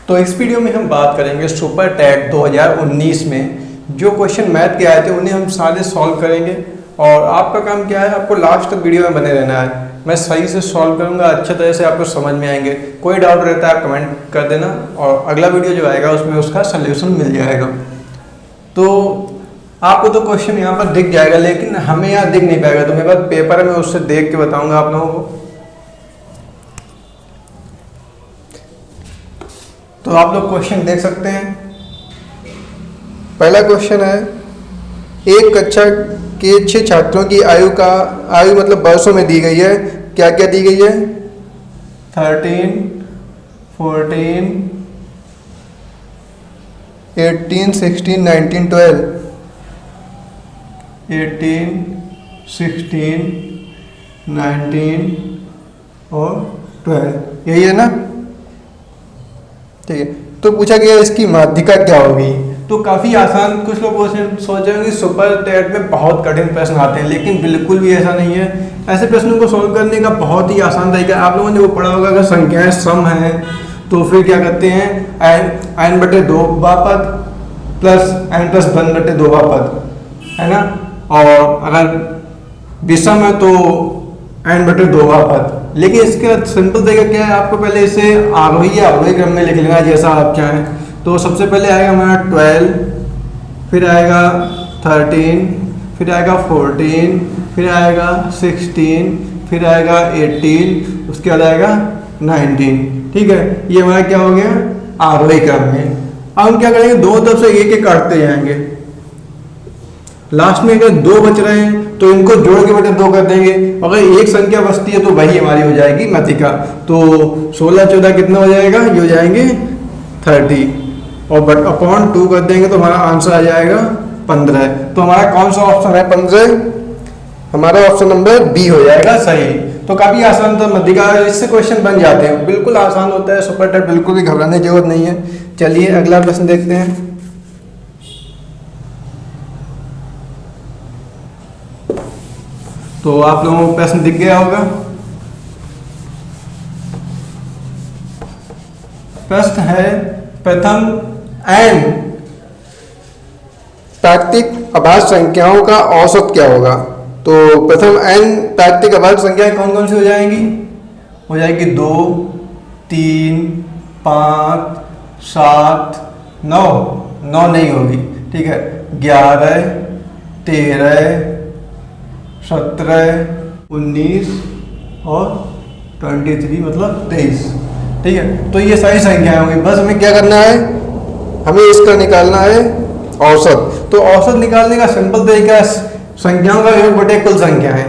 तो इस वीडियो में हम बात करेंगे सुपर टेट 2019 में जो क्वेश्चन मैथ के आए थे उन्हें हम सारे सॉल्व करेंगे। और आपका काम क्या है, आपको लास्ट तक वीडियो में बने रहना है। मैं सही से सॉल्व करूंगा, अच्छे तरह से आपको समझ में आएंगे। कोई डाउट रहता है आप कमेंट कर देना और अगला वीडियो जो आएगा उसमें उसका सल्यूशन मिल जाएगा। तो आपको तो क्वेश्चन यहाँ पर दिख जाएगा, लेकिन हमें यहाँ दिख नहीं पाएगा। तो मेरे पास पेपर में उससे देख के बताऊंगा आप लोगों को। तो आप लोग क्वेश्चन देख सकते हैं। पहला क्वेश्चन है, एक कक्षा के 6 छात्रों की आयु मतलब वर्षों में दी गई है। क्या क्या दी गई है? 13, 14, 18, 16, 19, 12। 18, 16, 19 और 12 यही है ना? ठीक है। तो पूछा गया इसकी माध्यिका क्या होगी। तो काफ़ी आसान, कुछ लोग सोच रहे हैं कि सुपर टेट में बहुत कठिन प्रश्न आते हैं, लेकिन बिल्कुल भी ऐसा नहीं है। ऐसे प्रश्नों को सॉल्व करने का बहुत ही आसान तरीका है। आप लोगों ने वो पढ़ा होगा, अगर संख्याएं सम हैं तो फिर क्या करते हैं, n/2 बापत प्लस n+1/2 बापत, है ना। और अगर विषम है तो n/2 बापत। लेकिन इसका सिंपल तरीका क्या है, आपको पहले इसे आरोही या अवरोही क्रम में लिख लेना जैसा आप चाहें। तो सबसे पहले आएगा हमारा 12, फिर आएगा 13, फिर आएगा 14, फिर आएगा 16, फिर आएगा 18, उसके बाद आएगा 19। ठीक है, ये हमारा क्या हो गया, आरोही क्रम में। अब हम क्या करेंगे, दो तरफ से एक एक काटते जाएंगे। लास्ट में अगर 2 बच रहे हैं तो इनको जोड़ के बटे 2 कर देंगे। अगर एक संख्या बचती है तो वही हमारी हो जाएगी माध्यिका। तो 16, 14 कितना हो जाएगा, ये हो जाएंगे 30 और बट अपॉन 2 कर देंगे तो हमारा आंसर आ जाएगा 15। तो हमारा कौन सा ऑप्शन है 15? हमारा ऑप्शन नंबर बी हो जाएगा सही। तो काफी आसान था माध्यिका, इससे क्वेश्चन बन जाते हैं, बिल्कुल आसान होता है। सुपर टेट बिल्कुल भी घबराने की जरूरत नहीं है। चलिए अगला प्रश्न देखते हैं। तो आप लोगों को प्रश्न दिख गया होगा। प्रश्न है, प्रथम n प्राकृतिक अभाज्य संख्याओं का औसत क्या होगा। तो प्रथम n प्राकृतिक अभाज्य संख्याएं कौन कौन सी हो जाएंगी? हो जाएगी 2, 3, 5, 7, 9 नहीं होगी। ठीक है, 11, 13, 17, 19 और 23 मतलब 23। ठीक है, तो ये सारी संख्याएं होंगी। बस हमें क्या करना है, हमें इसका निकालना है औसत। तो औसत निकालने का सिंपल तरीका है, संख्याओं का योग बटे कुल संख्याएं।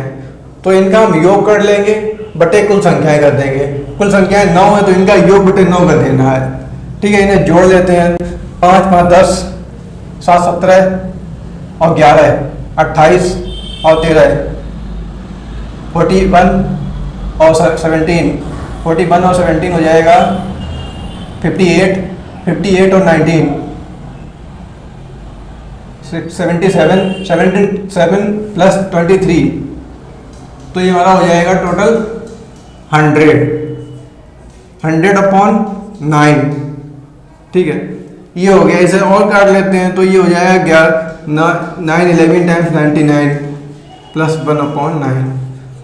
तो इनका हम योग कर लेंगे, बटे कुल संख्याएं कर देंगे। कुल संख्याएं 9 है तो इनका योग बटे 9 कर देना है। ठीक है, इन्हें जोड़ लेते हैं। 5, 5, 10, 7, 17 और 11, 28 और 13, 41 और 17, 41 और 17 हो जाएगा 58, 58 और 19, 77, 77 प्लस 23। तो ये हमारा हो जाएगा टोटल 100 अपॉन 9। ठीक है, ये हो गया। इसे और काट लेते हैं तो ये हो जाएगा 9 11 टाइम्स 99 प्लस 1 अपॉन 9।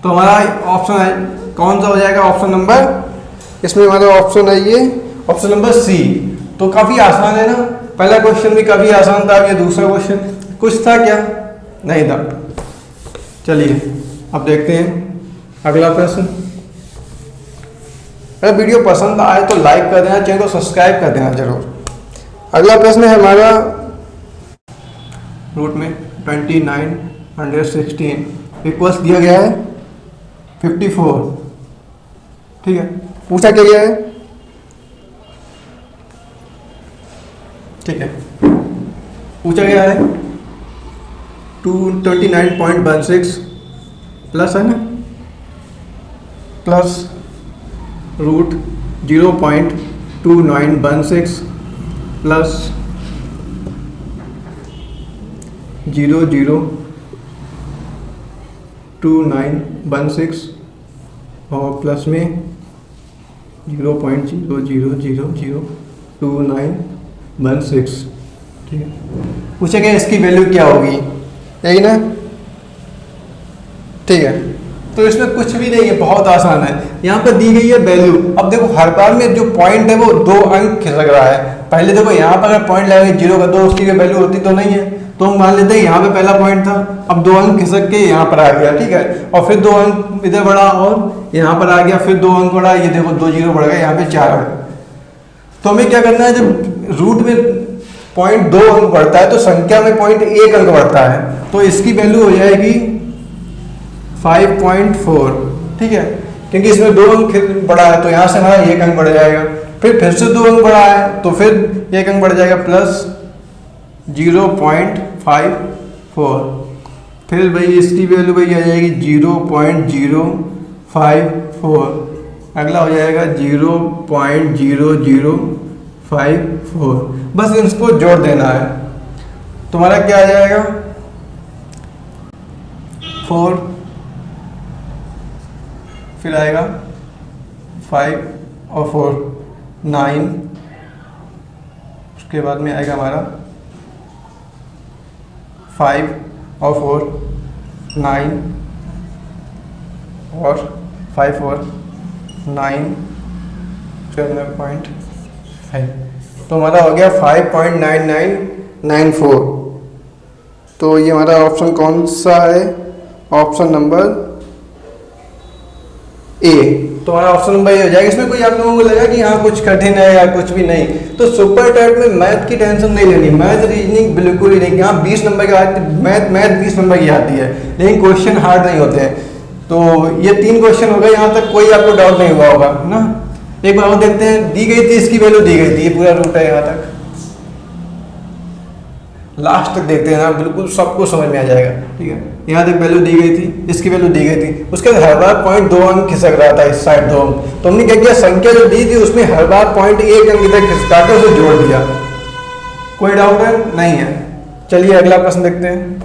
तो हमारा ऑप्शन है कौन सा हो जाएगा, ऑप्शन नंबर, इसमें हमारा ऑप्शन है ये ऑप्शन नंबर सी। तो काफी आसान है ना। पहला क्वेश्चन भी काफी आसान था, ये दूसरा क्वेश्चन कुछ था क्या, नहीं था। चलिए अब देखते हैं अगला प्रश्न। अगर वीडियो पसंद आए तो लाइक कर देना, चैनल को सब्सक्राइब कर देना जरूर। अगला प्रश्न है हमारा, रूट में 2916 इक्वल्स दिया गया है 54। ठीक है, पूछा क्या गया है, ठीक है, पूछा गया है 29.16 प्लस, है ना, प्लस रूट 0.2916 प्लस 0.2916 और प्लस में 0.0000 2916। ठीक है, पूछा गया इसकी वैल्यू क्या होगी, यही ना। ठीक है, तो इसमें कुछ भी नहीं है, बहुत आसान है। यहाँ पर दी गई है वैल्यू। अब देखो हर बार में जो पॉइंट है वो 2 अंक खिसक रहा है। पहले देखो यहाँ पर अगर पॉइंट लगाएंगे 0 का 2, उसकी वैल्यू होती तो नहीं है, तो हम मान लेते हैं यहाँ पे पहला पॉइंट था, अब 2 अंक खिसक के यहाँ पर आ गया। ठीक है, और फिर 2 अंक इधर बढ़ा और यहाँ पर आ गया, फिर 2 अंक बढ़ा, ये देखो 2 0 बढ़ गया, यहाँ पे 4 बढ़। तो हमें क्या करना है, जब रूट में पॉइंट 2 अंक बढ़ता है तो संख्या में पॉइंट 1 अंक बढ़ता है, तो इसकी वैल्यू हो जाएगी 5.4। ठीक है, क्योंकि इसमें 2 अंक बढ़ा है तो यहाँ से हमारा 1 अंक बढ़ जाएगा, फिर से 2 अंक बढ़ा है तो फिर 1 अंक बढ़ जाएगा प्लस 0.54। फिर भाई इसकी वैल्यू भाई आ जाएगी 0.054। अगला हो जाएगा 0.0054। बस इसको जोड़ देना है, तुम्हारा क्या आ जाएगा 4, फिर आएगा 5 और 4 9, उसके बाद में आएगा हमारा 5 और 4 9 और 5 और 9 7.5, तो हमारा हो गया 5.9994। तो ये हमारा ऑप्शन कौन सा है, ऑप्शन नंबर ए। तो हमारा ऑप्शन नंबर ए हो जाएगा। इसमें कोई आप लोगों को लगा कि हाँ कुछ कठिन है या कुछ भी नहीं, तो सुपर टेट में मैथ की टेंशन नहीं लेनी, मैथ रीजनिंग बिल्कुल ही नहीं। हाँ 20 नंबर की मैथ 20 नंबर की आती है, लेकिन क्वेश्चन हार्ड नहीं होते हैं। तो ये 3 क्वेश्चन हो गए, यहाँ तक कोई आपको डाउट नहीं हुआ होगा ना। एक बार और देखते हैं, दी गई थी इसकी वैल्यू दी गई थी, ये पूरा रूट है यहाँ तक, लास्ट तक देखते हैं ना, बिल्कुल सबको समझ में आ जाएगा। ठीक है, यहाँ तक वैल्यू दी गई थी, इसकी वैल्यू दी गई थी, उसके बाद हर बार पॉइंट 2 अंक खिसक रहा था इस साइड 2 अंक, तो हमने क्या किया, संख्या जो दी थी उसमें हर बार पॉइंट 1 अंक इधर खिसका के उसे जोड़ दिया। कोई डाउट है नहीं है। चलिए अगला प्रश्न देखते हैं।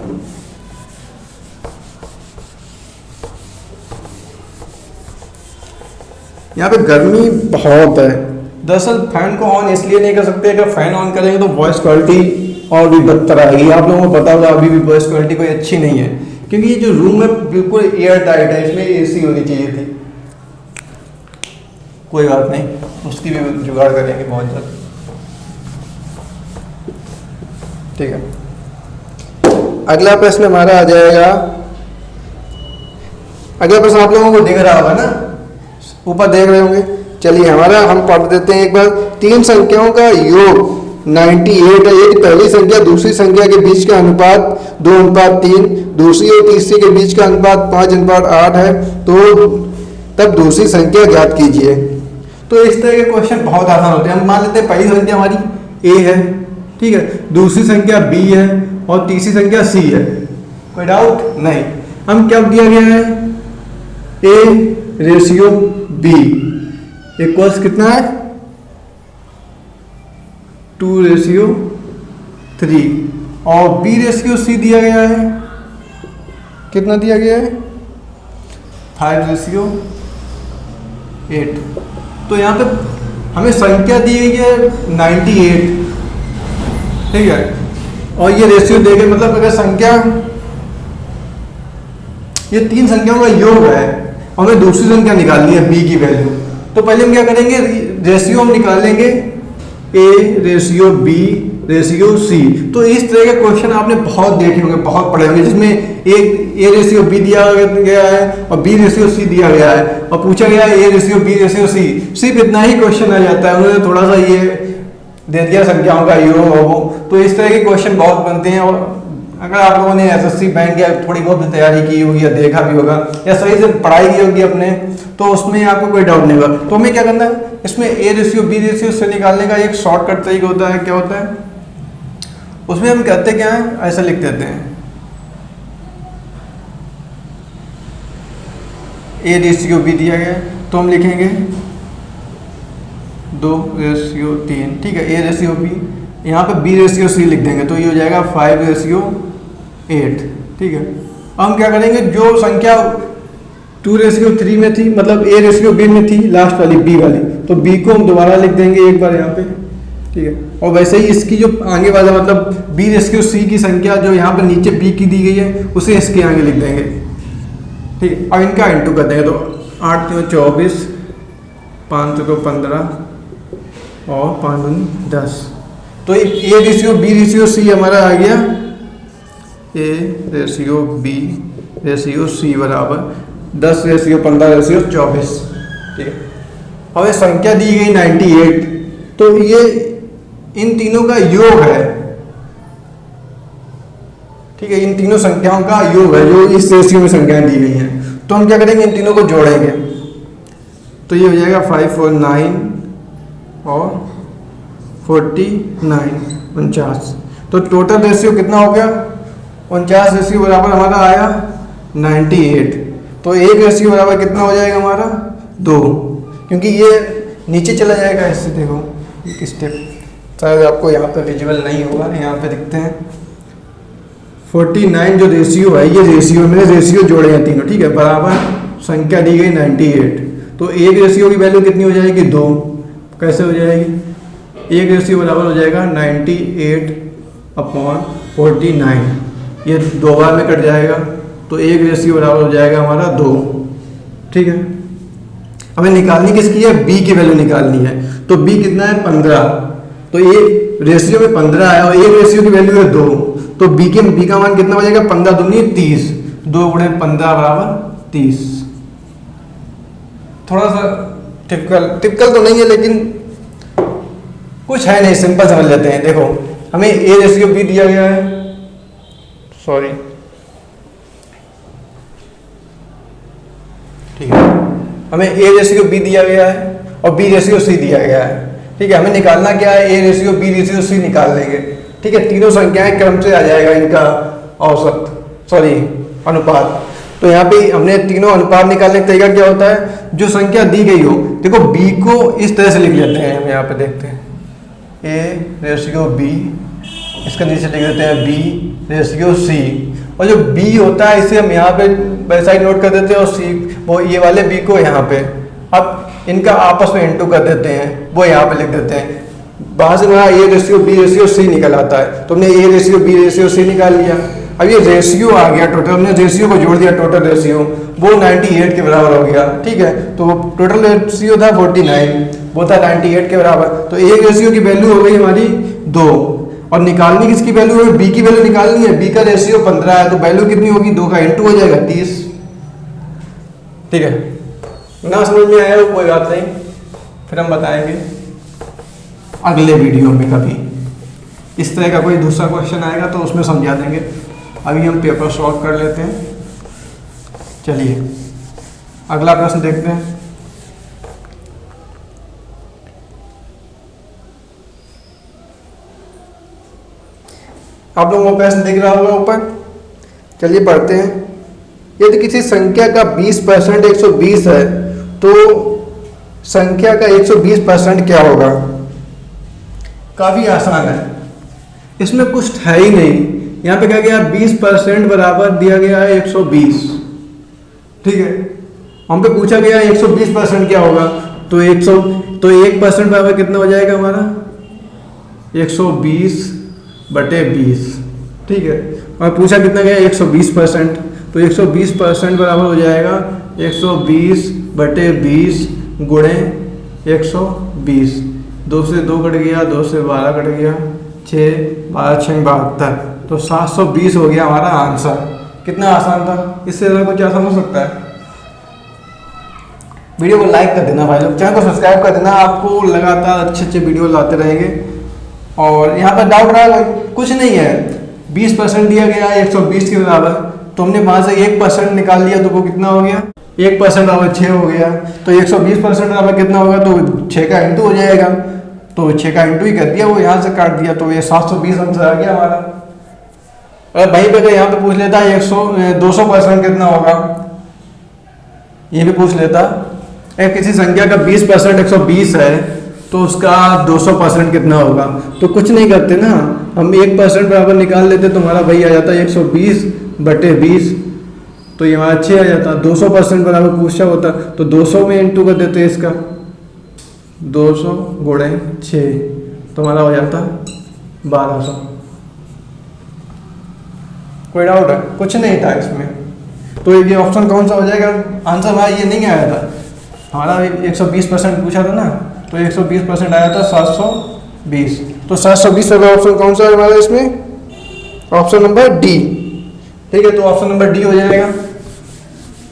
यहाँ पे गर्मी बहुत है, दरअसल फैन को ऑन इसलिए नहीं कर सकते, अगर फैन ऑन करेंगे तो वॉइस क्वालिटी और भी बदतर आएगी। आप लोगों को पता होगा अभी भी वॉइस क्वालिटी कोई अच्छी नहीं है, क्योंकि ये जो रूम है बिल्कुल एयर टाइट है, इसमें एसी होनी चाहिए थी। कोई बात नहीं, उसकी भी जुगाड़ करेंगे बहुत जल्द। ठीक है, अगला प्रश्न हमारा आ जाएगा। अगला प्रश्न आप लोगों को दिख रहा होगा ना, ऊपर देख रहे होंगे। चलिए हमारा हम पढ़ देते हैं एक बार। 3 संख्याओं का योग 98 है। एक पहली संख्या दूसरी संख्या के बीच का अनुपात 2:3, दूसरी और तीसरी के बीच का अनुपात 5:8 है, तो तब दूसरी संख्या ज्ञात कीजिए। तो इस तरह के क्वेश्चन बहुत आसान होते हैं। हम मान लेते हैं पहली संख्या हमारी a है, ठीक है, दूसरी संख्या b है और तीसरी संख्या c है। कोई डाउट नहीं। हम क्या दिया गया है, a रेशियो b इक्वल्स कितना है 2:3 और b रेशियो c दिया गया है, कितना दिया गया है 5:8। तो यहाँ पे हमें संख्या दी गई है 98, ठीक है, और ये रेशियो दे गए, मतलब अगर संख्या ये 3 संख्याओं का योग है और हमें दूसरी संख्या निकालनी है b की वैल्यू। तो पहले हम क्या करेंगे, रेशियो हम निकाल लेंगे a ratio b ratio c। तो इस तरह के क्वेश्चन आपने बहुत देखे होंगे, बहुत पढ़े होंगे, जिसमें एक a रेशियो b दिया गया है और b रेशियो c दिया गया है और पूछा गया है a ratio b ratio c। सिर्फ इतना ही क्वेश्चन आ जाता है, उन्होंने थोड़ा सा ये दे दिया संख्याओं का योग हो वो। तो इस तरह के क्वेश्चन बहुत बनते हैं। और अगर आप लोगों ने एसएससी बैंक या थोड़ी बहुत तैयारी की होगी या देखा भी होगा या सही से पढ़ाई की होगी अपने, तो उसमें आपको कोई डाउट नहीं होगा। तो हमें क्या करना है, इसमें a रेशियो b रेशियो से निकालने का एक शॉर्टकट तरीका होता है। क्या होता है उसमें, हम कहते क्या है, ऐसा लिख देते हैं a रेशियो b दिया गया तो हम लिखेंगे 2:3, ठीक है, a रेशियो b, यहाँ पे b रेशियो c लिख देंगे तो ये हो जाएगा 5:8, ठीक है। हम क्या करेंगे, जो संख्या 2:3 में थी, मतलब a रेशियो b में थी, लास्ट वाली b वाली, तो b को हम दोबारा लिख देंगे एक बार यहाँ पे ठीक है। और वैसे ही इसकी जो आगे वाला मतलब बी रेशियो सी की संख्या जो यहाँ पर नीचे बी की दी गई है उसे इसके आगे लिख देंगे, ठीक है। अब इनका इंटू कर देंगे, तो 8 × 24, 5 × 15 और 5 × 10। तो A ratio B ratio C हमारा आ गया A ratio B ratio C बराबर 10 रेशियो 15 रेशियो 24, ठीक है। हमें संख्या दी गई 98, तो ये इन तीनों का योग है, ठीक है। इन तीनों संख्याओं का योग है जो इस रेशियो में संख्याएं दी गई हैं। तो हम क्या करेंगे, इन तीनों को जोड़ेंगे, तो ये हो जाएगा 5 और 9 और 49 49। तो टोटल रेशियो कितना हो गया, 49 रेशियो बराबर हमारा आया 98। तो एक रेशियो बराबर कितना हो जाएगा हमारा 2, क्योंकि ये नीचे चला जाएगा इससे। देखो एक स्टेप शायद आपको यहाँ पे विजिबल नहीं होगा, यहाँ पे दिखते हैं 49 जो रेशियो है, ये रेशियो में रेशियो जोड़े हैं तीनों, ठीक है, बराबर संख्या दी गई 98। तो एक रेशियो की वैल्यू कितनी हो जाएगी 2। कैसे हो जाएगी, एक रेशियो बराबर हो जाएगा 98/49, ये 2 बार में कट जाएगा, तो एक रेशियो बराबर हो जाएगा हमारा 2, ठीक है। हमें निकालनी किसकी है, बी की वैल्यू निकालनी है। तो बी कितना है 15, तो ये रेशियो में 15 है और एक रेशियो की वैल्यू है 2, तो बी का मान कितना हो जाएगा 15 दूनी 30, 2 × 15 बराबर 30। थोड़ा सा टिपिकल तो नहीं है, लेकिन कुछ है नहीं, सिंपल समझ लेते हैं। देखो हमें ए रेशियो बी दिया गया है, सॉरी, ठीक है, हमें ए रेशियो बी दिया गया है और बी रेशियो सी दिया गया है, ठीक है। हमें निकालना क्या है, A ratio B ratio C निकाल लेंगे, ठीक है। तीनों संख्याएं क्रम से आ जाएगा इनका औसत, सॉरी अनुपात। तो यहाँ पे हमने तीनों अनुपात निकालने का तरीका क्या होता है, जो संख्या दी गई हो, देखो बी को इस तरह से लिख लेते हैं, हम यहाँ पे देखते हैं ए रेशियो बी, इसका नीचे लिख देते हैं बी रेशियो सी, और जो बी होता है इसे हम यहाँ पे वैसा ही नोट कर देते हैं, और सी वो ये वाले बी को यहाँ पे, अब इनका आपस में इंटू कर देते हैं, वो यहाँ पे लिख देते हैं। वहां से हमारा A ratio B ratio C निकल आता है, तो हमने A ratio B ratio C निकाल लिया। अब ये रेशियो आ गया टोटल, हमने रेशियो को जोड़ दिया, टोटल रेशियो वो 98 के बराबर हो गया, ठीक है। तो टोटल रेशियो था 49, वो था 98 के बराबर। तो एक रेशियो की वैल्यू हो गई हमारी 2, और निकालनी किसकी वैल्यू है, बी की वैल्यू निकालनी है। बी का रेशियो 15 है, तो वैल्यू कितनी होगी, 2 का इंटू हो जाएगा 30, ठीक है। ना समझ में आया कोई बात नहीं, फिर हम बताएंगे अगले वीडियो में कभी। इस तरह का कोई दूसरा क्वेश्चन आएगा तो उसमें समझा देंगे। अभी हम पेपर सॉल्व कर लेते हैं। चलिए अगला प्रश्न देखते हैं। आप लोगों को प्रश्न दिख रहा होगा ऊपर, चलिए पढ़ते हैं। यदि किसी संख्या का 20% 120 है तो संख्या का 120% क्या होगा। काफी आसान है, इसमें कुछ है ही नहीं। यहाँ पे क्या गया, 20% बराबर दिया गया है 120, ठीक है। हम पे पूछा गया है 120% क्या होगा, तो 1% बराबर कितना हो जाएगा हमारा 120/20, ठीक है। और पूछा कितना गया 120%, तो 120% बराबर हो जाएगा 120/20 गुणे 120। 2 से 2 कट गया, 2 से 12 कट गया, 6 12 6 72, तो 720 हो गया हमारा आंसर। कितना आसान था, इससे ज़्यादा कुछ आसान हो सकता है। वीडियो को लाइक कर देना भाई लोग, चैनल को सब्सक्राइब कर देना, आपको लगातार अच्छे अच्छे वीडियो लाते रहेंगे। और यहाँ पर डाउट रहा कुछ नहीं है, 20% दिया गया है 120 के बराबर, तो हमने वहाँ से 1% निकाल लिया, तो वो कितना हो गया 1% बराबर 6 हो गया। तो 120% बराबर कितना होगा, तो 6 का इंटू हो जाएगा, तो 6 का इंटू ही कर दिया, वो यहाँ से काट दिया, तो ये 720 आंसर आ गया हमारा। और वहीं पर यहाँ पे पूछ लेता 200% कितना होगा, ये भी पूछ लेता। किसी संख्या का 20% 120 है तो उसका 200% कितना होगा, तो कुछ नहीं करते ना, हम 1% बराबर निकाल लेते तो हमारा वही आ जाता 120/20, तो ये हमारा 6 आ जाता। 200% बराबर पूछा होता तो 200 में इंटू कर देते इसका, 200 गुणे 6, तो हमारा हो जाता 1200। कोई डाउट है? कुछ नहीं था इसमें। तो ये ऑप्शन कौन सा हो जाएगा? आंसर हमारा ये नहीं आया था, हमारा 120% पूछा था ना, तो 120% आया था 720। तो 720 वाला ऑप्शन कौन सा है हमारा इसमें? Option number D. ठीक है, तो ऑप्शन नंबर डी हो जाएगा।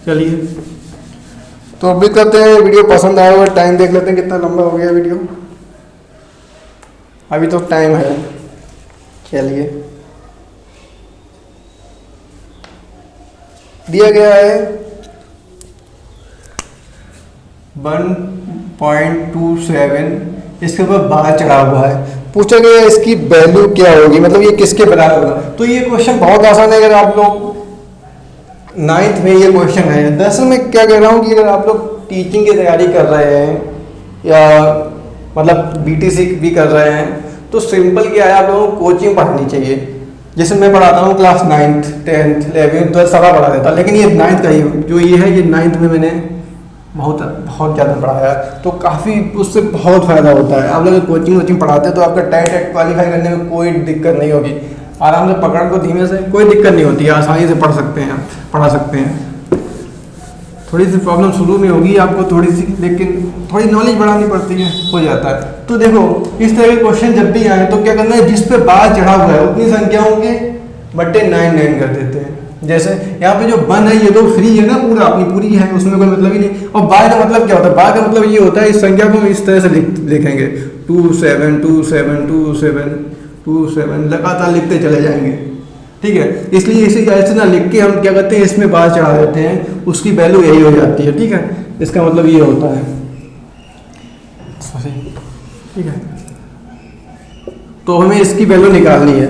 चलिए तो उम्मीद करते हैं वीडियो पसंद आया होगा। टाइम देख लेते हैं कितना लंबा हो गया वीडियो। अभी तो टाइम है। चलिए दिया गया है 1.27, इसके ऊपर बार चढ़ा हुआ है। पूछा गया इसकी वैल्यू क्या होगी, मतलब ये किसके बराबर होगा। तो ये क्वेश्चन बहुत आसान है। अगर आप लोग 9th में ये क्वेश्चन है, दरअसल मैं क्या कह रहा हूँ कि अगर आप लोग टीचिंग की तैयारी कर रहे हैं या मतलब बीटीसी भी कर रहे हैं, तो सिंपल क्या है, आप लोगों को कोचिंग पढ़नी चाहिए। जैसे मैं पढ़ाता हूँ क्लास 9th 10th 11th 12 सारा पढ़ा देता, लेकिन ये 9th का ही जो ये है, ये 9th में मैंने बहुत ज़्यादा पढ़ाया, तो काफ़ी उससे बहुत फ़ायदा होता है। आप लोग कोचिंग पढ़ाते हैं तो आपका टेट क्वालिफाई करने में कोई दिक्कत नहीं होगी। आराम से पकड़ को धीमे से, कोई दिक्कत नहीं होती है, आसानी से पढ़ा सकते हैं। थोड़ी सी प्रॉब्लम शुरू में होगी आपको थोड़ी सी, लेकिन थोड़ी नॉलेज बढ़ानी पड़ती है, हो जाता है। तो देखो इस तरह के क्वेश्चन जब भी आए तो क्या करना है, जिस पे बार चढ़ा हुआ है उतनी संख्याओं के बट्टे 9 कर देते हैं। जैसे यहाँ पे जो 1 है ये तो फ्री है ना, पूरा अपनी पूरी है, उसमें कोई मतलब ही नहीं। और बार का मतलब क्या होता है? बार का मतलब ये होता है इस संख्या को हम इस तरह से लिखेंगे 2 7 2 7 2 7 2 7, लगातार लिखते चले जाएंगे। ठीक है, इसलिए इसी ऐसे ना लिख के हम क्या करते हैं, इसमें बार चढ़ा देते हैं, उसकी वैल्यू यही हो जाती है। ठीक है, इसका मतलब ये होता है। ठीक है, तो हमें इसकी वैल्यू निकालनी है।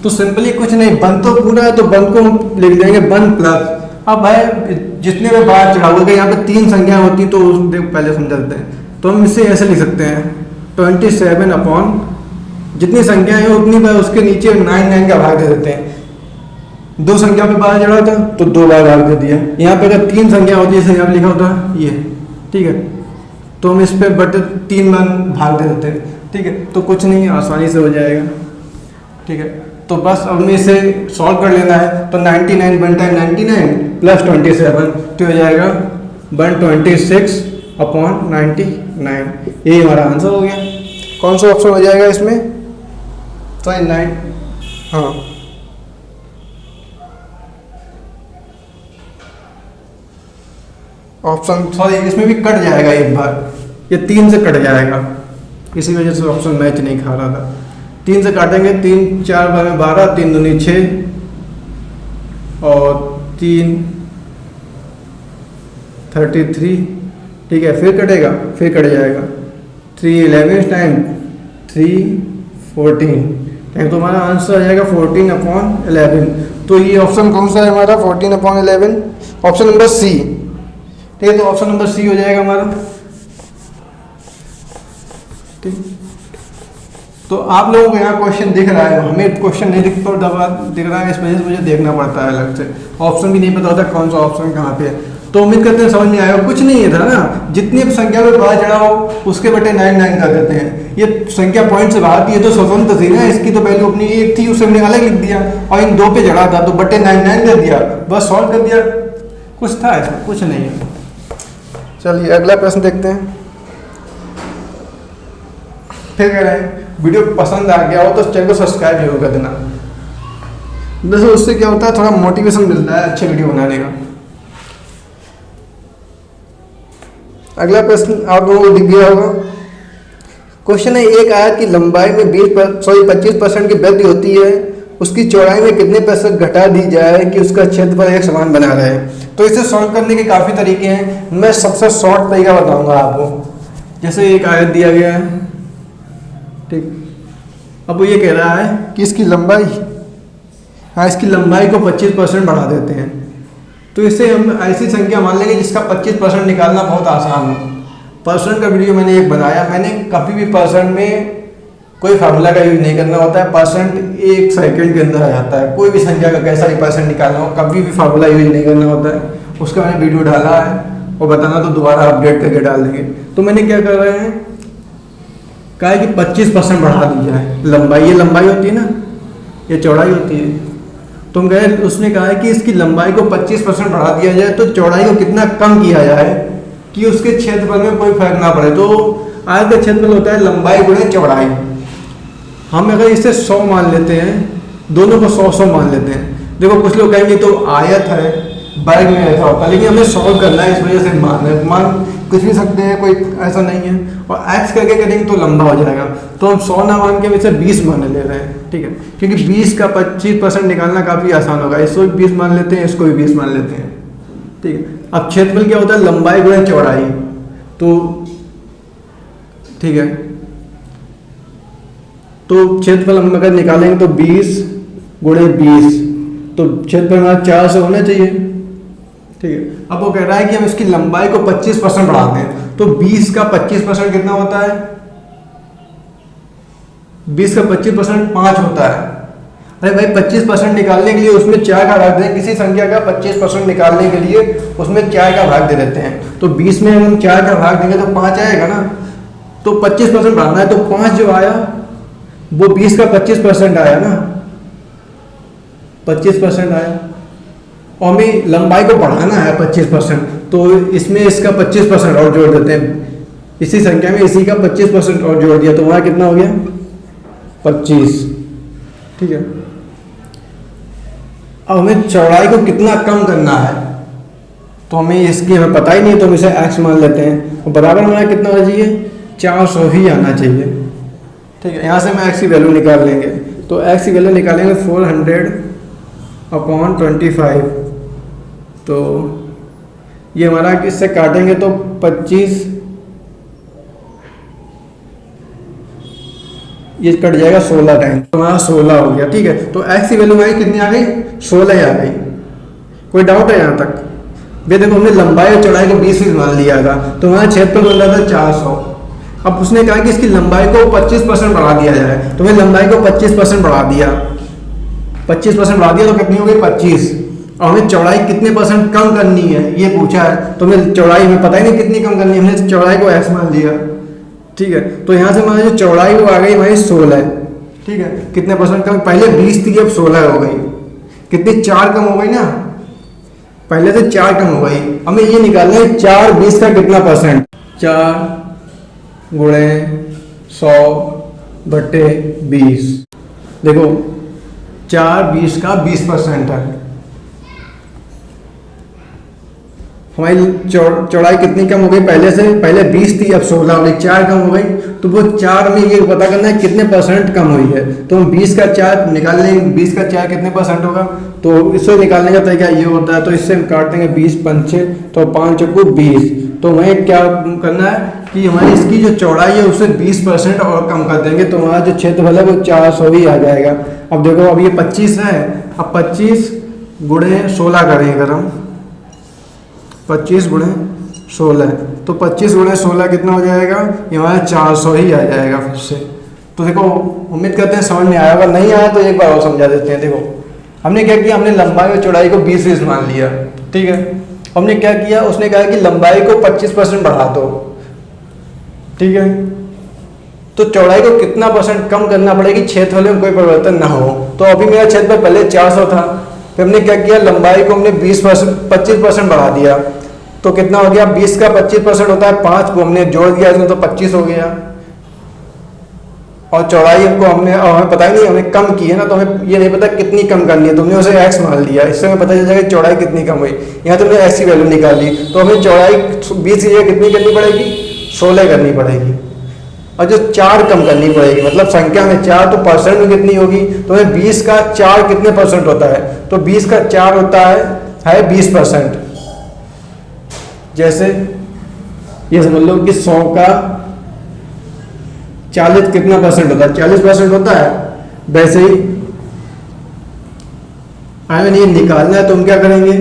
तो सिंपली कुछ नहीं, 1 तो पूरा है तो 1 को हम लिख देंगे 1 प्लस। अब भाई जितने में बार चढ़ा हुआ, यहाँ पे 3 संख्या होती तो पहले समझा देते हैं। तो हम इसे ऐसे लिख सकते हैं 27 अपॉन जितनी संख्या है उतनी बार उसके नीचे 9 का भाग दे देते हैं। 2 संख्या पे बार चढ़ा था तो 2 बार भाग दे दिया। यहाँ पे अगर 3 संख्या होती है, जैसे यहाँ लिखा होता ये, ठीक है, तो हम इस पे बटे 3 बार भाग दे देते हैं। ठीक है, तो कुछ नहीं, आसानी से हो जाएगा। ठीक है, तो बस अब हमें इसे सॉल्व कर लेना है। तो 99 बनता है 99 प्लस 27, तो हो जाएगा 126 अपॉन 99। यही हमारा आंसर हो गया। कौन सा ऑप्शन हो जाएगा इसमें? तो 9, हाँ, ऑप्शन, सॉरी इसमें भी कट जाएगा एक बार, ये 3 से कट जाएगा, इसी वजह से ऑप्शन मैच नहीं खा रहा था। 3 से काटेंगे, 3 4 बार में 12, 3 दूनी 6 और 3 33। ठीक है, फिर कटेगा, फिर कट जाएगा 3 11 टाइम 3 14 टाइम, तो हमारा आंसर आ जाएगा 14 अपॉन 11। तो ये ऑप्शन कौन सा है हमारा? 14 अपॉन 11, ऑप्शन नंबर सी। ठीक है, तो ऑप्शन नंबर सी हो जाएगा हमारा। ठीक, तो आप लोगों को यहाँ क्वेश्चन दिख रहा है, हमें क्वेश्चन नहीं दिख रहा है, इस वजह से मुझे देखना पड़ता है अलग से। ऑप्शन भी नहीं पता होता कौन सा ऑप्शन कहाँ पे है। तो उम्मीद करते हैं समझ में आएगा। कुछ नहीं है था ना, जितनी संख्या पे बाहर चढ़ा हो उसके बटे 9 कर देते हैं। ये संख्या पॉइंट से बाहर थी, ये तो स्वतंत्र थी ना, इसकी तो वैल्यू अपनी एक थी, उसे हमने अलग लिख दिया, और इन 2 पे चढ़ा था तो बटे 9 कर दिया, बस सॉल्व कर दिया। कुछ था इसमें? कुछ नहीं है। चलिए अगला प्रश्न देखते हैं। फिर कह रहे हैं वीडियो पसंद आ गया हो तो चैनल को सब्सक्राइब जरूर कर देना। दोस्तों उससे क्या होता है, थोड़ा मोटिवेशन मिलता है अच्छे वीडियो बनाने का। अगला प्रश्न आप लोगों को दिख गया होगा। क्वेश्चन है, एक आयत की लंबाई में 25% की वृद्धि होती है, उसकी चौड़ाई में कितने % घटा दी जाए कि उसका क्षेत्रफल एक समान बना रहे। तो इसे सॉल्व करने के काफ़ी तरीके हैं, मैं सबसे शॉर्ट तरीका बताऊंगा आपको। जैसे एक आयत दिया गया है, ठीक, अब वो ये कह रहा है कि इसकी लंबाई, हाँ, इसकी लंबाई को 25% बढ़ा देते हैं। तो इससे हम ऐसी संख्या मान लेंगे जिसका 25% निकालना बहुत आसान हो। परसेंट का वीडियो मैंने एक बनाया, मैंने कभी भी परसेंट में कोई फार्मूला का यूज नहीं करना होता है। परसेंट 1 सेकंड के अंदर आ जाता है, कोई भी संख्या का कैसा भी परसेंट निकालना हो, कभी भी फार्मूला यूज नहीं करना होता है। उसका मैंने वीडियो डाला है, और बताना तो दोबारा अपडेट करके डाल देंगे। तो मैंने क्या कर रहे हैं, कहा है कि 25% बढ़ा दी जाए लंबाई, ये लंबाई होती है ना, ये चौड़ाई होती है। तो हम कहे, उसने कहा है कि इसकी लंबाई को 25% बढ़ा दिया जाए तो चौड़ाई को कितना कम किया जाए कि उसके क्षेत्रफल में कोई फर्क ना पड़े। तो आयत का क्षेत्रफल होता है लंबाई गुणे चौड़ाई। हम अगर इसे 100 मान लेते हैं, दोनों को 100 मान लेते हैं। देखो कुछ लोग कहेंगे तो आयत है, वर्ग में ऐसा होता है, लेकिन हमें सॉल्व करना है, इस वजह से मान कुछ भी सकते हैं, कोई ऐसा नहीं है। और x करके करेंगे तो लंबा हो जाएगा, तो हम 100 ना मान के हम इसे 20 मान ले रहे हैं, ठीक है, क्योंकि 20 का 25% निकालना काफ़ी आसान होगा। इसको भी 20 मान लेते हैं, इसको भी 20 मान लेते हैं, ठीक है। अब क्षेत्रफल क्या होता है, लंबाई गुणे चौड़ाई। तो ठीक है, तो क्षेत्रफल हम अगर निकालेंगे तो 20 गुणे 20, तो क्षेत्रफल हमारा 400 होना चाहिए, ठीक है। अब वो कह रहा है कि हम इसकी लंबाई को 25% बढ़ाते हैं, तो 20 का 25% कितना होता है, 20 का 25% 5 होता है। अरे भाई 25% निकालने के लिए उसमें 4 का भाग दें, किसी संख्या का 25% निकालने के लिए उसमें 4 का भाग दे देते हैं। तो 20 में हम 4 का भाग देंगे तो 5 आएगा ना, तो 25% बढ़ाना है, तो 5 जो आया वो 20 का 25% आया ना, 25% आया। और हमें लंबाई को बढ़ाना है 25%, तो इसमें इसका 25% और जोड़ देते हैं, इसी संख्या में इसी का 25% और जोड़ दिया, तो वहाँ कितना हो गया 25, ठीक है। अब हमें चौड़ाई को कितना कम करना है, तो हमें इसकी हमें पता ही नहीं, तो हम इसे x मान लेते हैं, और बराबर हमारा कितना होना चाहिए, 400 ही आना चाहिए, ठीक है। यहाँ से हम x की वैल्यू निकाल लेंगे, तो x की वैल्यू निकालेंगे 400/25, तो ये हमारा किससे काटेंगे तो 25, ये कट जाएगा 16 टाइम, तो हमारा 16 हो गया, ठीक है। तो x की वैल्यू हमारी कितनी आ गई, 16 आ गई। कोई डाउट है यहाँ तक? भैया देखो हमने लंबाई और चौड़ाई को 20 मान लिया था, तो हमारा क्षेत्रफल बन रहा था 400। अब उसने कहा कि इसकी लंबाई को 25% बढ़ा दिया जाए, तो मैं लंबाई को 25% बढ़ा दिया, 25% बढ़ा दिया तो कितनी हो गई 25। और हमें चौड़ाई कितने % कम करनी है ये पूछा है, तो हमें चौड़ाई हमें पता ही नहीं कितनी कम करनी है, हमने चौड़ाई को x मान लिया, ठीक है। तो यहाँ से हमारी जो चौड़ाई वो आ गई हमारी 16, ठीक है। कितने % कम, पहले 20 थी अब 16 हो गई, कितनी 4 कम हो गई ना, पहले से 4 कम हो गई। हमें ये निकालना है 4 20 का कितना %, 4 गुणे 100/20। देखो 4 20 का 20% है, हमारी चौड़ाई कितनी कम हो गई, पहले से, पहले 20 थी अब 16 हो गई, 4 कम हो गई। तो वो 4 में ये पता करना है कितने % कम हुई है, तो हम 20 का 4 निकाल लेंगे, 20 का 4 कितने % होगा, तो इससे निकालने का तरीका ये होता है, तो इससे हम काट देंगे 20 पंचे, तो 5 चौको 20। तो हमें क्या करना है कि हमारी इसकी जो चौड़ाई है उससे 20% और कम कर देंगे, तो हमारा जो क्षेत्रफल है वो 400 ही आ जाएगा। अब देखो अब ये 25 है, अब 25 गुणे 16 करेंगे अगर हम, 25 गुणे 16, तो 25 गुणे 16 कितना हो जाएगा, ये हमारा 400 ही आ जाएगा फिर से। तो देखो उम्मीद करते हैं समझ में आया होगा, नहीं आया तो एक बार और समझा देते हैं। देखो हमने क्या किया, हमने लंबाई और चौड़ाई को 20 मान लिया, ठीक है। हमने क्या किया, उसने कहा कि लंबाई को 25% बढ़ा दो, ठीक है। तो चौड़ाई को कितना % कम करना पड़ेगी, क्षेत्रफल में कोई परिवर्तन ना हो। तो अभी मेरा क्षेत्रफल पहले 400 था, फिर हमने क्या किया, लंबाई को हमने 25% बढ़ा दिया, तो कितना हो गया, 20 का 25% होता है 5, को हमने जोड़ दिया इसमें तो 25 हो गया। और चौड़ाई हमको हमें पता ही नहीं, हमें कम की है ना, तो हमें ये नहीं पता कितनी कम करनी है, तो हमने उसे x मान लिया, इससे हमें पता चल जाएगा चौड़ाई कितनी कम हुई। यहाँ तो हमने x की वैल्यू निकाल ली, तो हमें चौड़ाई 20 की जगह कितनी करनी पड़ेगी, 16 करनी पड़ेगी, और जो 4 कम करनी पड़ेगी, मतलब संख्या में 4, तो % में कितनी होगी, तो हमें 20 का 4 कितने % होता है, तो 20 का 4 होता है 20%। जैसे ये समझ लो कि 100 का 40 कितना % होता है, 40% होता है। वैसे ही हमें ये निकालना है, तो हम क्या करेंगे,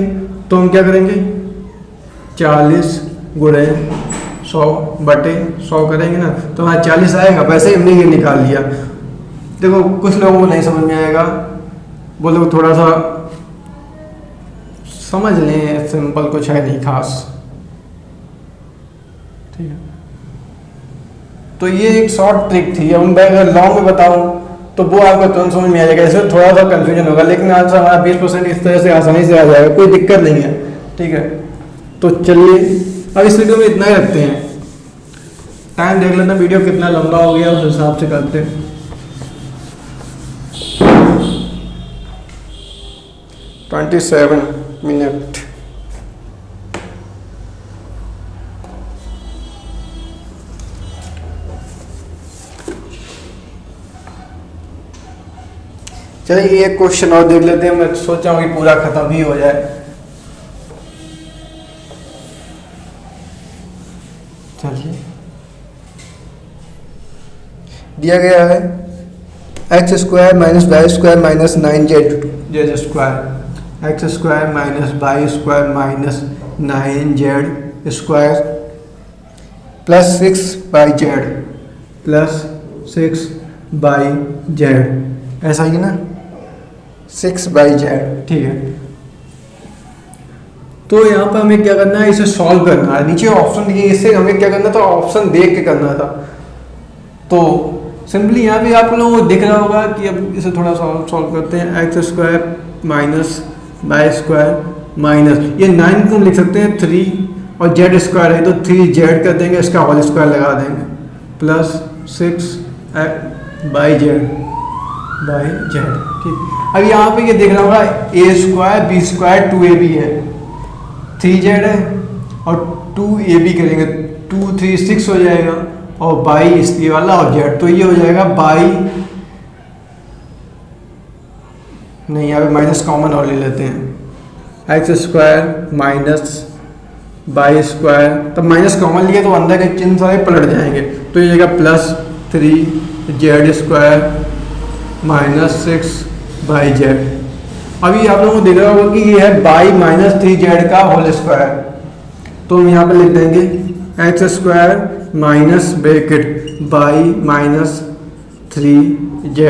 40 गुणे 100/100 करेंगे ना, तो वहाँ 40 आएगा। वैसे ही हमने ये निकाल लिया। देखो कुछ लोगों को नहीं समझ में आएगा, वो लोग थोड़ा सा समझ लें, सिंपल कुछ है नहीं खास, ठीक है। तो ये एक शॉर्ट ट्रिक थी। अब मैं अगर लॉन्ग में बताऊँ तो वो आपको तुरंत समझ में आ जाएगा, इसमें थोड़ा सा कंफ्यूजन होगा, लेकिन आंसर हमारा 20% इस तरह से आसानी से आ जाएगा, कोई दिक्कत नहीं है। ठीक है, तो चलिए अब इस वीडियो में इतना ही रखते हैं। टाइम देख लेना वीडियो कितना लंबा हो गया, उस हिसाब से करते हैं। 27 मिनट। चलिए एक क्वेश्चन और देख लेते हैं, मैं सोचा हूँ कि पूरा खत्म ही हो जाए। चलिए दिया गया है x square minus y square minus 9z square, x square minus y square minus 9z square plus 6/z plus 6/z, ऐसा ही ना 6/z। ठीक है, तो यहाँ पर हमें क्या करना है, इसे सॉल्व करना है। नीचे ऑप्शन दिए, इससे हमें क्या करना था, ऑप्शन देख के करना था। तो सिंपली यहाँ पे आप लोगों को दिख रहा होगा कि अब इसे थोड़ा सॉल्व करते हैं। X square minus y square minus, ये 9 को हम लिख सकते हैं 3 और जेड स्क्वायर है तो 3z कर देंगे, इसका होल स्क्वायर लगा देंगे प्लस 6/z। ठीक, अब यहाँ पे ये देख रहा होगा a square B square 2ab है, 3z है और 2ab करेंगे 2 3 6 हो जाएगा और बाई इसलिए वाला और z, तो ये हो जाएगा बाई, नहीं यहाँ पे माइनस कॉमन और ले लेते हैं, x square minus by square, तब माइनस कॉमन लिए तो अंदर के चिन्ह सारे पलट जाएंगे, तो ये जाएगा plus 3z square minus 6/z। अभी आप लोगों को देख रहा होगा कि ये है बाई माइनस 3z का होल स्क्वायर, तो हम यहाँ पे लिख देंगे x square minus bracket by minus 3z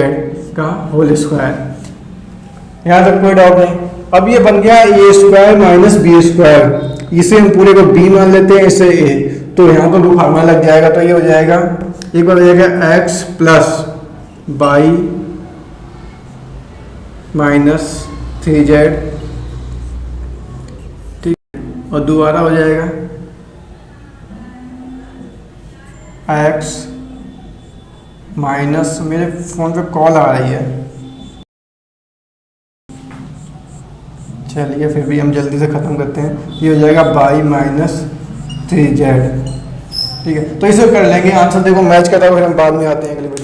का होल स्क्वायर। यहाँ तक कोई डाउट नहीं। अब ये बन गया a square minus b square, इसे हम पूरे को b मान लेते हैं, इसे a, तो यहाँ पर वो फार्मूला लग जाएगा, तो ये हो जाएगा, एक बार हो जाएगा x plus by minus 3z, ठीक, और दोबारा हो जाएगा x माइनस, मेरे फ़ोन पे कॉल आ रही है, चलिए फिर भी हम जल्दी से ख़त्म करते हैं। ये हो जाएगा बाई माइनस 3z। ठीक है, तो इसे कर लेंगे, आंसर देखो मैच करता है, फिर हम बाद में आते हैं अगले वीडियो।